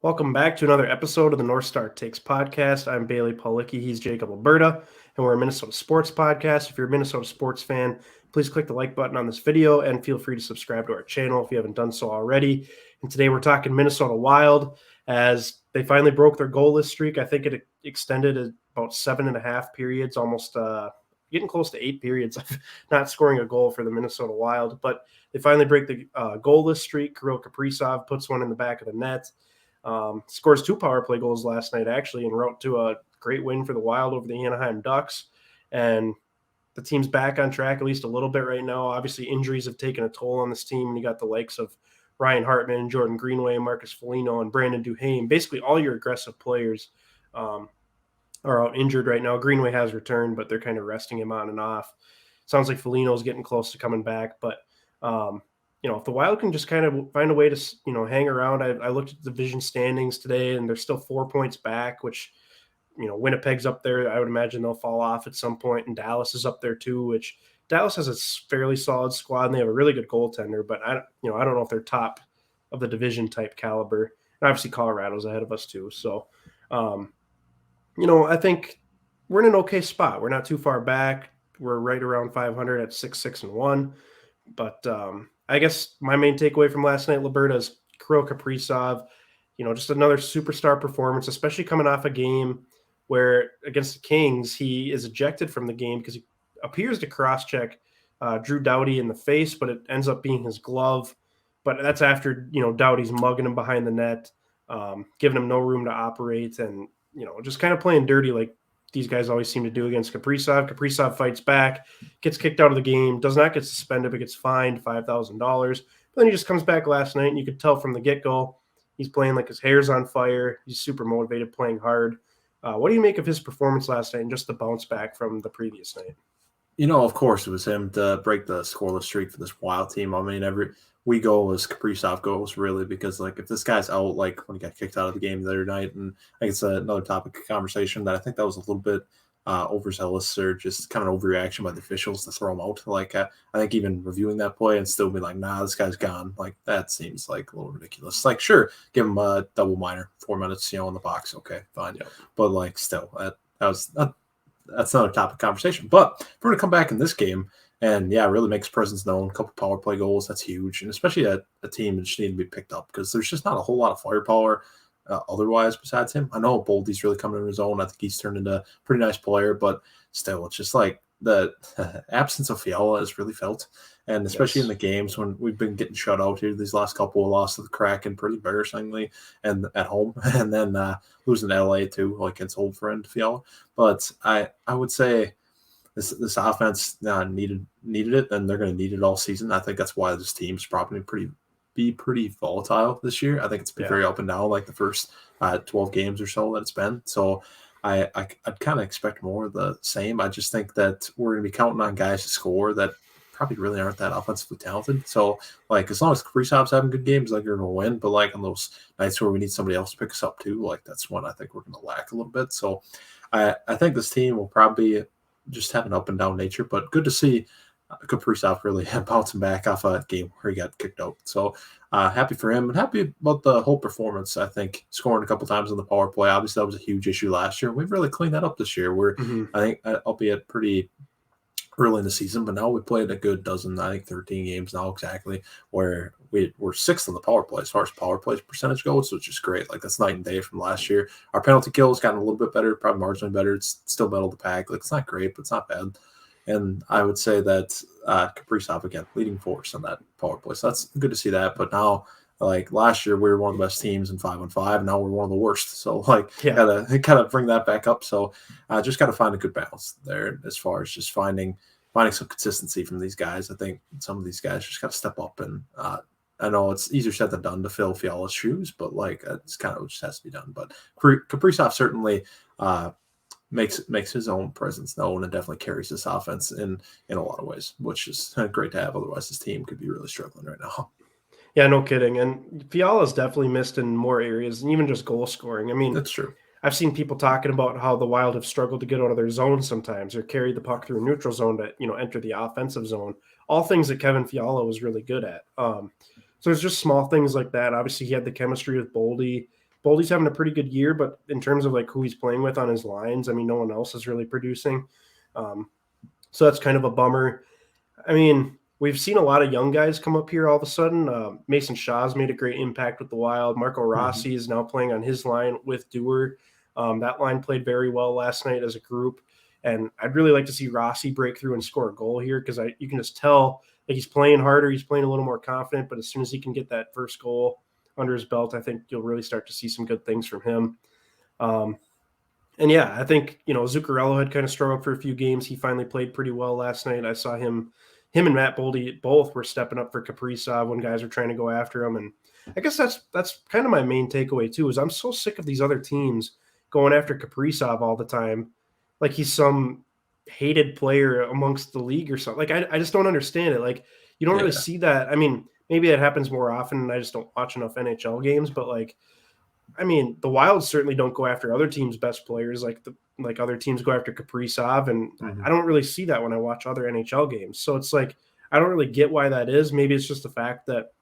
Welcome back to another episode of the North Star Takes podcast. I'm Bailey Paulicki. He's Jacob Alberta, and we're a Minnesota sports podcast. If you're a Minnesota sports fan, please click the like button on this video and feel free to subscribe to our channel if you haven't done so already. And today we're talking Minnesota Wild as they finally broke their goalless streak. I think it extended about 7.5 periods, almost getting close to 8 periods of not scoring a goal for the Minnesota Wild. But they finally break the goalless streak. Kirill Kaprizov puts one in the back of the net. Scores 2 power play goals last night, actually, and wrote to a great win for the Wild over the Anaheim Ducks. And the team's back on track, at least a little bit right now. Obviously, injuries have taken a toll on this team. And you got the likes of Ryan Hartman, Jordan Greenway, Marcus Foligno, and Brandon Duhaime. Basically, all your aggressive players are out injured right now. Greenway has returned, but they're kind of resting him on and off. Sounds like Foligno's getting close to coming back, but if the Wild can just kind of find a way to, hang around. I looked at the division standings today, and they're still 4 points back, which, Winnipeg's up there. I would imagine they'll fall off at some point, and Dallas is up there too, which Dallas has a fairly solid squad, and they have a really good goaltender, but I don't know if they're top of the division type caliber. And obviously Colorado's ahead of us too. So, I think we're in an okay spot. We're not too far back. We're right around 500 at 6-6-1. But I guess my main takeaway from last night, Liberta, is Kirill Kaprizov, just another superstar performance, especially coming off a game where against the Kings, he is ejected from the game because he appears to cross-check Drew Doughty in the face, but it ends up being his glove. But that's after, Doughty's mugging him behind the net, giving him no room to operate, and, just kind of playing dirty like these guys always seem to do against Kaprizov. Kaprizov fights back, gets kicked out of the game, does not get suspended, but gets fined $5,000. But then he just comes back last night, and you could tell from the get-go he's playing like his hair's on fire. He's super motivated, playing hard. What do you make of his performance last night and just the bounce back from the previous night? Of course, it was him to break the scoreless streak for this Wild team. I mean, every goal was Kaprizov goals, really, because, if this guy's out, when he got kicked out of the game the other night, and I think it's another topic of conversation that I think that was a little bit overzealous or just kind of overreaction by the officials to throw him out. I think even reviewing that play and still be like, nah, this guy's gone. That seems like a little ridiculous. Sure, give him a double minor, 4 minutes, in the box. Okay, fine. Yeah. But still, that's another topic of conversation. But if we're going to come back in this game and, really makes presence known, a couple power play goals, that's huge. And especially a team that just need to be picked up because there's just not a whole lot of firepower otherwise besides him. I know Boldy's really coming in his own. I think he's turned into a pretty nice player, but still, it's just the absence of Fiala is really felt. And especially in the games when we've been getting shut out here, these last couple of losses to the Kraken pretty embarrassingly and at home, and then losing to LA too, against old friend Fiala. But I would say this offense needed it, and they're going to need it all season. I think that's why this team's probably be pretty volatile this year. I think it's been very up and down, the first 12 games or so that it's been. So I'd kind of expect more of the same. I just think that we're going to be counting on guys to score that probably really aren't that offensively talented. So, as long as Kaprizov's having good games, they're going to win. But, on those nights where we need somebody else to pick us up too, that's when I think we're going to lack a little bit. So I think this team will probably just have an up and down nature. But good to see Kaprizov really bouncing back off a game where he got kicked out. So happy for him and happy about the whole performance. I think scoring a couple times on the power play, obviously that was a huge issue last year. We've really cleaned that up this year. I think, albeit pretty early in the season, but now we played a good 13 games now exactly, where we're sixth on the power play as far as power play percentage goes, which is great. That's night and day from last year. Our penalty kill has gotten a little bit better, probably marginally better. It's still middle of the pack. It's not great, but it's not bad. And I would say that Kaprizov, again, leading force on that power play. So that's good to see that. But now, last year, we were one of the best teams in 5-on-5. Now we're one of the worst. So, gotta kind of bring that back up. So, just got to find a good balance there as far as just finding some consistency from these guys. I think some of these guys just got to step up. And I know it's easier said than done to fill Fiala's shoes, but it's kind of just has to be done. But Kaprizov certainly makes his own presence known and definitely carries this offense in a lot of ways, which is great to have. Otherwise, this team could be really struggling right now. Yeah, no kidding. And Fiala's definitely missed in more areas than even just goal scoring. I mean, that's true. I've seen people talking about how the Wild have struggled to get out of their zone sometimes or carry the puck through a neutral zone to, enter the offensive zone. All things that Kevin Fiala was really good at. So it's just small things like that. Obviously, he had the chemistry with Boldy, Boldy's having a pretty good year, but in terms of like who he's playing with on his lines, I mean, no one else is really producing. So that's kind of a bummer. I mean, we've seen a lot of young guys come up here all of a sudden. Mason Shaw's made a great impact with the Wild. Marco Rossi is now playing on his line with Dewar. That line played very well last night as a group. And I'd really like to see Rossi break through and score a goal here because you can just tell like he's playing harder. He's playing a little more confident. But as soon as he can get that first goal under his belt, I think you'll really start to see some good things from him. And yeah, I think, Zuccarello had kind of struggled for a few games. He finally played pretty well last night. I saw him and Matt Boldy both were stepping up for Kaprizov when guys were trying to go after him. And I guess that's kind of my main takeaway too, is I'm so sick of these other teams going after Kaprizov all the time. Like he's some hated player amongst the league or something. Like I just don't understand it. Like you don't really see that. I mean, maybe it happens more often and I just don't watch enough NHL games, but like, I mean, the Wild certainly don't go after other teams' best players like other teams go after Kaprizov, and I don't really see that when I watch other NHL games. So it's like I don't really get why that is. Maybe it's just the fact that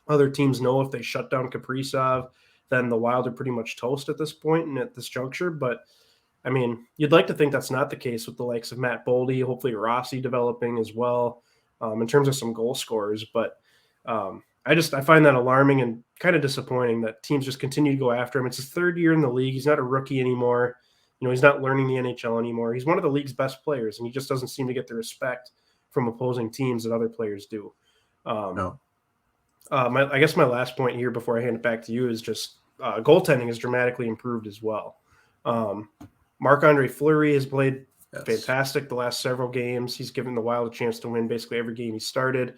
other teams know if they shut down Kaprizov, then the Wild are pretty much toast at this point and at this juncture. But I mean, you'd like to think that's not the case with the likes of Matt Boldy, hopefully Rossi developing as well in terms of some goal scorers. But I find that alarming and kind of disappointing that teams just continue to go after him. It's his third year in the league. He's not a rookie anymore. He's not learning the NHL anymore. He's one of the league's best players, and he just doesn't seem to get the respect from opposing teams that other players do. No. I guess my last point here before I hand it back to you is just goaltending has dramatically improved as well. Marc-Andre Fleury has played fantastic the last several games. He's given the Wild a chance to win basically every game he started.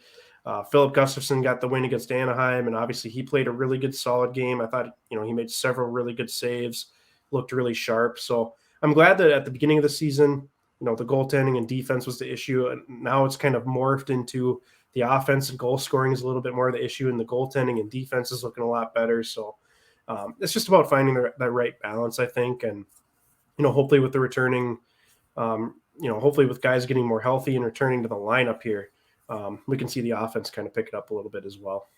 Philip Gustafsson got the win against Anaheim, and obviously he played a really good, solid game. I thought, he made several really good saves, looked really sharp. So I'm glad that at the beginning of the season, the goaltending and defense was the issue. And now it's kind of morphed into the offense and goal scoring is a little bit more of the issue, and the goaltending and defense is looking a lot better. So it's just about finding that right balance, I think. And, hopefully with the returning, hopefully with guys getting more healthy and returning to the lineup here, we can see the offense kind of pick it up a little bit as well.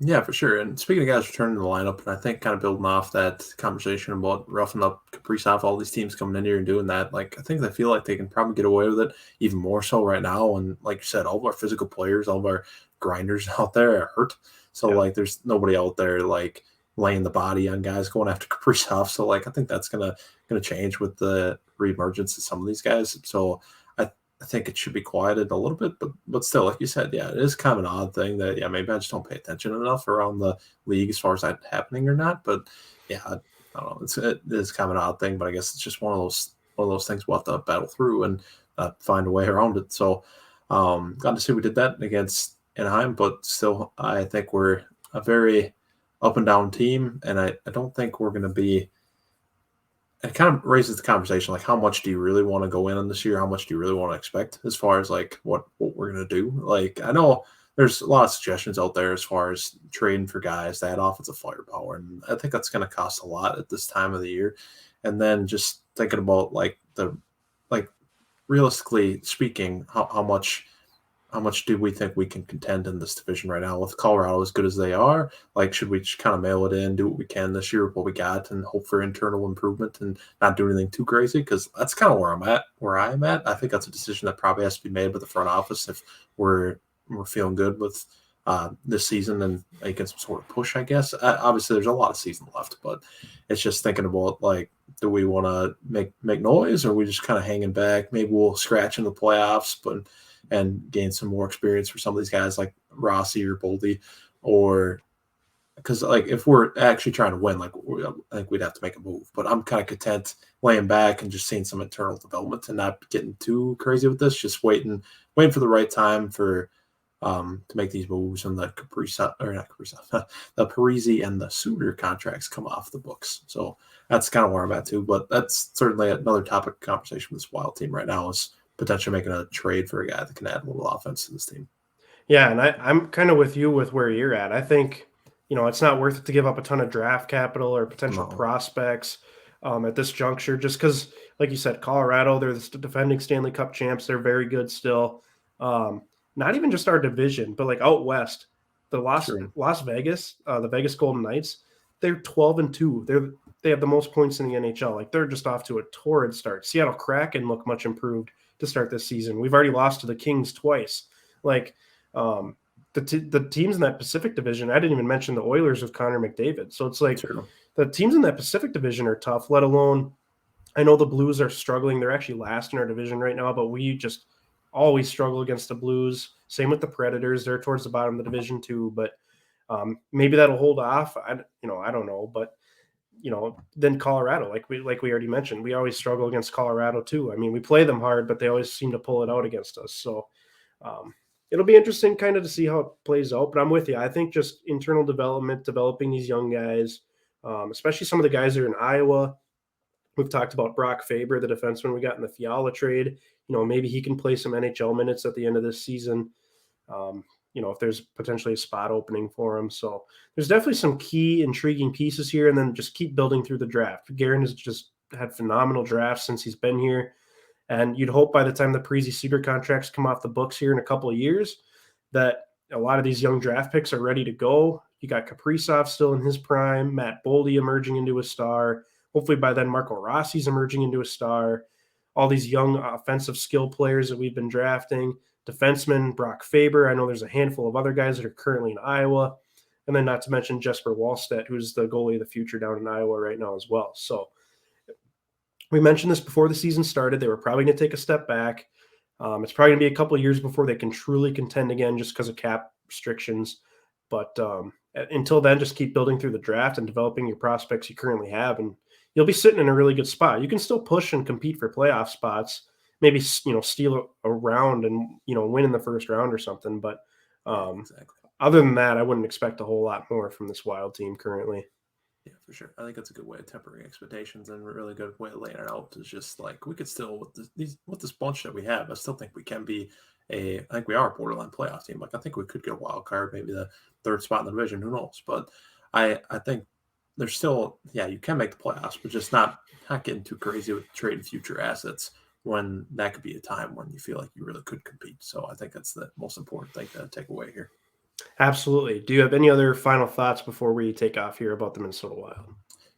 Yeah, for sure. And speaking of guys returning to the lineup, and I think kind of building off that conversation about roughing up Kaprizov, all these teams coming in here and doing that, like I think they feel like they can probably get away with it even more so right now. And like you said, all of our physical players, all of our grinders out there are hurt. So like there's nobody out there like laying the body on guys going after Kaprizov. So like I think that's gonna change with the reemergence of some of these guys. So I think it should be quieted a little bit, but still, like you said, it is kind of an odd thing that, maybe I just don't pay attention enough around the league as far as that happening or not. But I don't know, it is kind of an odd thing, but I guess it's just one of those things we'll have to battle through and find a way around it. So glad to see we did that against Anaheim, but still, I think we're a very up and down team, and I don't think we're going to be. It kind of raises the conversation, like how much do you really want to go in on this year? How much do you really want to expect as far as like what we're going to do? Like I know there's a lot of suggestions out there as far as trading for guys that offensive firepower, and I think that's going to cost a lot at this time of the year. And then just thinking about like realistically speaking, how much do we think we can contend in this division right now with Colorado as good as they are? Like, should we just kind of mail it in, do what we can this year with what we got, and hope for internal improvement and not do anything too crazy? Because that's kind of where I'm at. I think that's a decision that probably has to be made by the front office if we're feeling good with this season and making some sort of push, I guess. Obviously, there's a lot of season left, but it's just thinking about like, do we want to make noise, or are we just kind of hanging back? Maybe we'll scratch in the playoffs, and gain some more experience for some of these guys like Rossi or Boldy, or because like if we're actually trying to win, like I think we'd have to make a move. But I'm kind of content laying back and just seeing some internal development and not getting too crazy with this. Just waiting for the right time for to make these moves and the the Parisi and the Suter contracts come off the books. So that's kind of where I'm at too. But that's certainly another topic of conversation with this Wild team right now is potentially making a trade for a guy that can add a little offense to this team. Yeah, and I'm kind of with you with where you're at. I think, it's not worth it to give up a ton of draft capital or potential prospects at this juncture, just because, like you said, Colorado, they're the defending Stanley Cup champs. They're very good still. Not even just our division, but like out west, the Las Vegas, the Vegas Golden Knights, they're 12-2. They have the most points in the NHL. Like, they're just off to a torrid start. Seattle Kraken look much improved to start this season. We've already lost to the Kings twice. Like, the teams in that Pacific Division, I didn't even mention the Oilers with Connor McDavid. So it's like the teams in that Pacific Division are tough, let alone, I know the Blues are struggling. They're actually last in our division right now, but we just always struggle against the Blues. Same with the Predators. They're towards the bottom of the division too, but maybe that'll hold off. I don't know, but then Colorado, like we already mentioned, we always struggle against Colorado too. I mean, we play them hard, but they always seem to pull it out against us. So it'll be interesting kind of to see how it plays out, but I'm with you. I think just internal development, developing these young guys, especially some of the guys that are in Iowa. We've talked about Brock Faber, the defenseman we got in the Fiala trade. Maybe he can play some NHL minutes at the end of this season. If there's potentially a spot opening for him. So there's definitely some key intriguing pieces here, and then just keep building through the draft. Guerin has just had phenomenal drafts since he's been here. And you'd hope by the time the Parise Seager contracts come off the books here in a couple of years that a lot of these young draft picks are ready to go. You got Kaprizov still in his prime, Matt Boldy emerging into a star. Hopefully by then Marco Rossi's emerging into a star. All these young offensive skill players that we've been drafting. Defenseman Brock Faber. I know there's a handful of other guys that are currently in Iowa. And then not to mention Jesper Wallstedt, who's the goalie of the future down in Iowa right now as well. So we mentioned this before the season started. They were probably going to take a step back. It's probably going to be a couple of years before they can truly contend again just because of cap restrictions. But until then, just keep building through the draft and developing your prospects you currently have. And you'll be sitting in a really good spot. You can still push and compete for playoff spots, maybe, steal a round and, win in the first round or something. But exactly. Other than that, I wouldn't expect a whole lot more from this Wild team currently. Yeah, for sure. I think that's a good way of tempering expectations and a really good way of laying it out. Is just like we could still with this bunch that we have. I still think we can be I think we are a borderline playoff team. Like I think we could get a wild card, maybe the third spot in the division. Who knows? But I think there's still you can make the playoffs, but just not getting too crazy with trading future assets when that could be a time when you feel like you really could compete. So I think that's the most important thing to take away here. Absolutely. Do you have any other final thoughts before we take off here about the Minnesota Wild?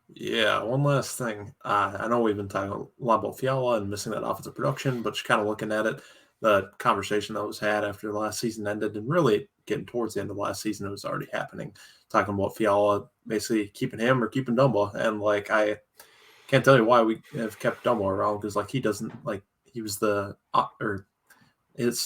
Yeah, one last thing. I know we've been talking a lot about Fiala and missing that offensive production, but just kind of looking at it, the conversation that was had after the last season ended and really getting towards the end of the last season, it was already happening, talking about Fiala basically keeping him or keeping Dumba. And like, I can't tell you why we have kept Dumba around because like he doesn't he was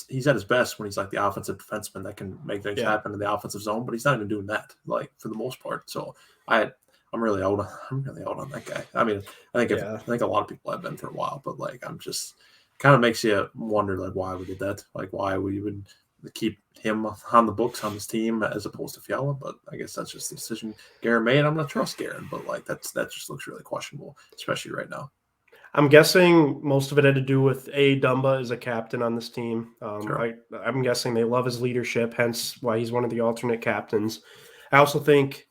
he's at his best when he's like the offensive defenseman that can make things happen in the offensive zone, but he's not even doing that like for the most part. So I'm really out on that guy. I mean, I think a lot of people have been for a while, but like I'm just kind of makes you wonder like why we did that, like why we would keep him on the books on this team as opposed to Fiala. But I guess that's just the decision Guerin made. I'm gonna trust Guerin, but like that just looks really questionable, especially right now. I'm guessing most of it had to do with Dumba is a captain on this team. Sure. I'm guessing they love his leadership, hence why he's one of the alternate captains. I also think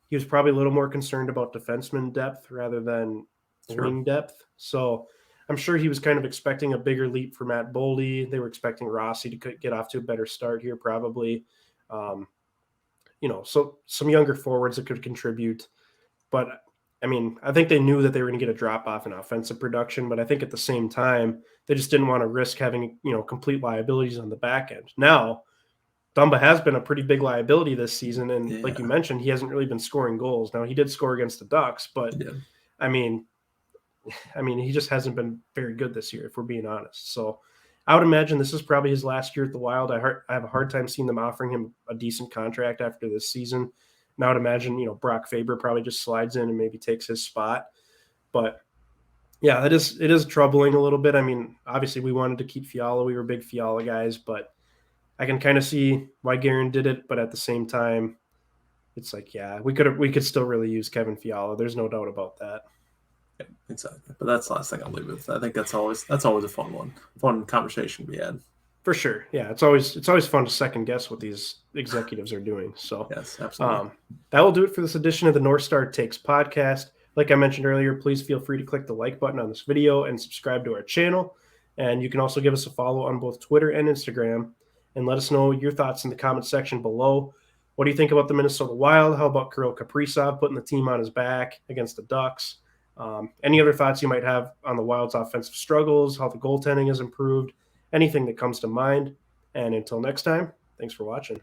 he was probably a little more concerned about defenseman depth rather than wing depth. So I'm sure he was kind of expecting a bigger leap for Matt Boldy. They were expecting Rossi to get off to a better start here, probably. So some younger forwards that could contribute. But I mean, I think they knew that they were going to get a drop off in offensive production, but I think at the same time, they just didn't want to risk having, complete liabilities on the back end. Now, Dumba has been a pretty big liability this season, and like you mentioned, he hasn't really been scoring goals. Now, he did score against the Ducks, but I mean, he just hasn't been very good this year, if we're being honest. So I would imagine this is probably his last year at the Wild. I have a hard time seeing them offering him a decent contract after this season. And I would imagine, Brock Faber probably just slides in and maybe takes his spot. But yeah, it is troubling a little bit. I mean, obviously we wanted to keep Fiala. We were big Fiala guys, but I can kind of see why Guerin did it. But at the same time, it's like, we could still really use Kevin Fiala. There's no doubt about that. Yeah, exactly. But that's the last thing I'll leave with. I think that's always a fun conversation we had. For sure. Yeah. It's always fun to second guess what these executives are doing. So yes, absolutely. That will do it for this edition of the North Star Takes podcast. Like I mentioned earlier, please feel free to click the like button on this video and subscribe to our channel. And you can also give us a follow on both Twitter and Instagram and let us know your thoughts in the comment section below. What do you think about the Minnesota Wild? How about Kirill Kaprizov putting the team on his back against the Ducks? Any other thoughts you might have on the Wild's offensive struggles, how the goaltending has improved, anything that comes to mind? And until next time, thanks for watching.